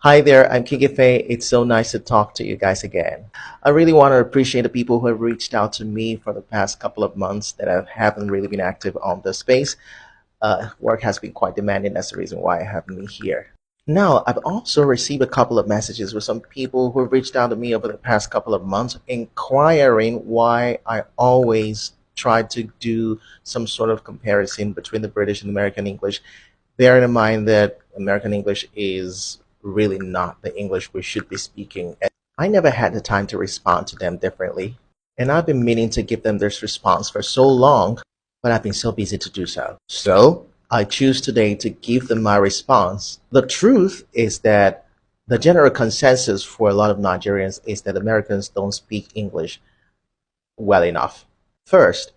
Hi there, I'm King Faye. It's so nice to talk to you guys again. I really want to appreciate the people who have reached out to me for the past couple of months that I haven't really been active on the space. Work has been quite demanding. That's the reason why I haven't been here. Now, I've also received a couple of messages with some people who have reached out to me over the past couple of months inquiring why I always try to do some sort of comparison between the British and American English, bearing in mind that American English is really not the English we should be speaking. And I never had the time to respond to them differently. And I've been meaning to give them this response for so long, but I've been so busy to do so. So I choose today to give them my response. The truth is that the general consensus for a lot of Nigerians is that Americans don't speak English well enough. First,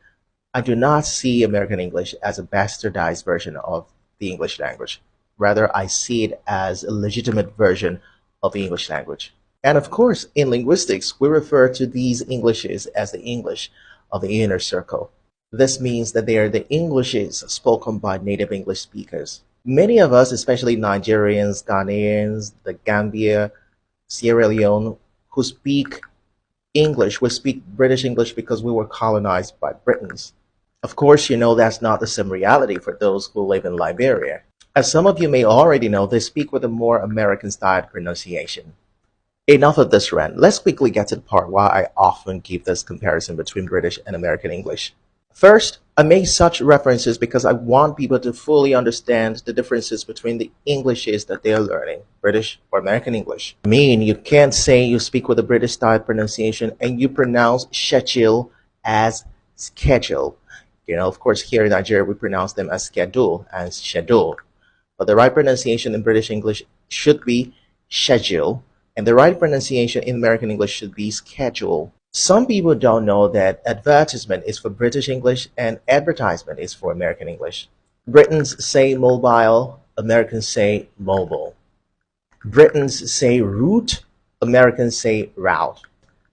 I do not see American English as a bastardized version of the English language. Rather, I see it as a legitimate version of the English language. And of course, in linguistics, we refer to these Englishes as the English of the inner circle. This means that they are the Englishes spoken by native English speakers. Many of us, especially Nigerians, Ghanaians, the Gambia, Sierra Leone, who speak English, we speak British English because we were colonized by Britons. Of course, you know that's not the same reality for those who live in Liberia. As some of you may already know, they speak with a more American-styled pronunciation. Enough of this rant. Let's quickly get to the part why I often give this comparison between British and American English. First, I make such references because I want people to fully understand the differences between the Englishes that they are learning, British or American English. I mean, you can't say you speak with a British style pronunciation and you pronounce schedule as schedule. You know, of course, here in Nigeria, we pronounce them as schedule and schedule. But the right pronunciation in British English should be schedule, and the right pronunciation in American English should be schedule. Some people don't know that advertisement is for British English and advertisement is for American English. Britons say mobile, Americans say mobile. Britons say route, Americans say route.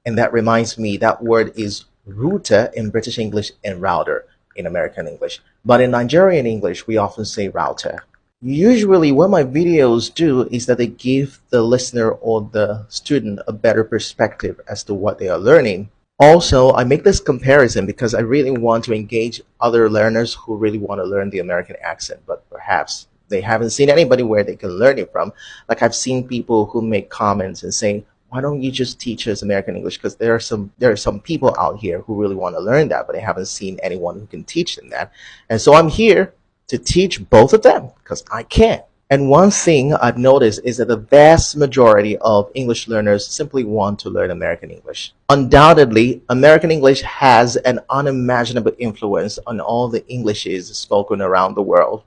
And that reminds me, that word is router in British English and router in American English. But in Nigerian English, we often say router. Usually what my videos do is that they give the listener or the student a better perspective as to what they are learning. Also, I make this comparison because I really want to engage other learners who really want to learn the American accent, but perhaps they haven't seen anybody where they can learn it from. Like I've seen people who make comments and say, why don't you just teach us American English? Because there are some people out here who really want to learn that, but they haven't seen anyone who can teach them that. And so I'm here to teach both of them because I can. And one thing I've noticed is that the vast majority of English learners simply want to learn American English. Undoubtedly, American English has an unimaginable influence on all the Englishes spoken around the world.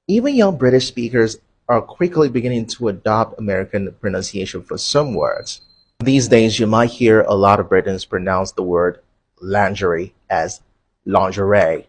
Even young British speakers are quickly beginning to adopt American pronunciation for some words. These days, you might hear a lot of Britons pronounce the word lingerie as lingerie.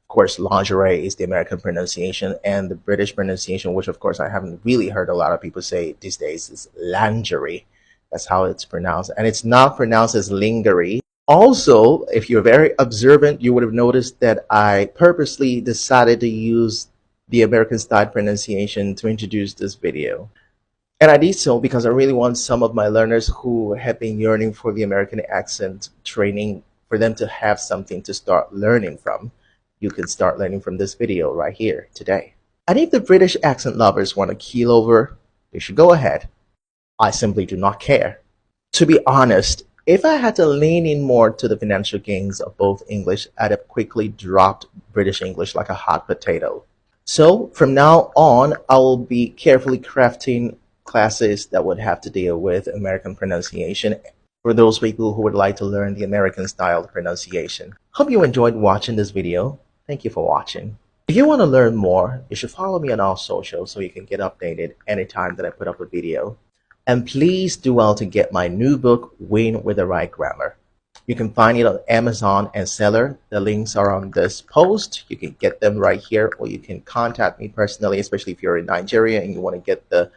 Of course, lingerie is the American pronunciation, and the British pronunciation, which of course I haven't really heard a lot of people say these days, is lingerie. That's how it's pronounced. And it's not pronounced as lingerie. Also, if you're very observant, you would have noticed that I purposely decided to use the American style pronunciation to introduce this video. And I did so because I really want some of my learners who have been yearning for the American accent training, for them to have something to start learning from. You can start learning from this video right here today. And if the British accent lovers want to keel over, they should go ahead. I simply do not care. To be honest, if I had to lean in more to the financial gains of both English, I'd have quickly dropped British English like a hot potato. So from now on, I will be carefully crafting classes that would have to deal with American pronunciation for those people who would like to learn the American style pronunciation. Hope you enjoyed watching this video. Thank you for watching. If you want to learn more, you should follow me on all socials so you can get updated anytime that I put up a video. And please do well to get my new book, Win with the Right Grammar. You can find it on Amazon and Selar. The links are on this post. You can get them right here, or you can contact me personally, especially if you're in Nigeria and you want to get the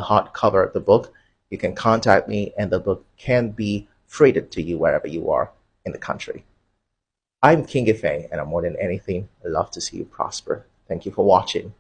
hot cover of the book. You can contact me and the book can be freighted to you wherever you are in the country. I'm King Faye, and I'm more than anything, I love to see you prosper. Thank you for watching.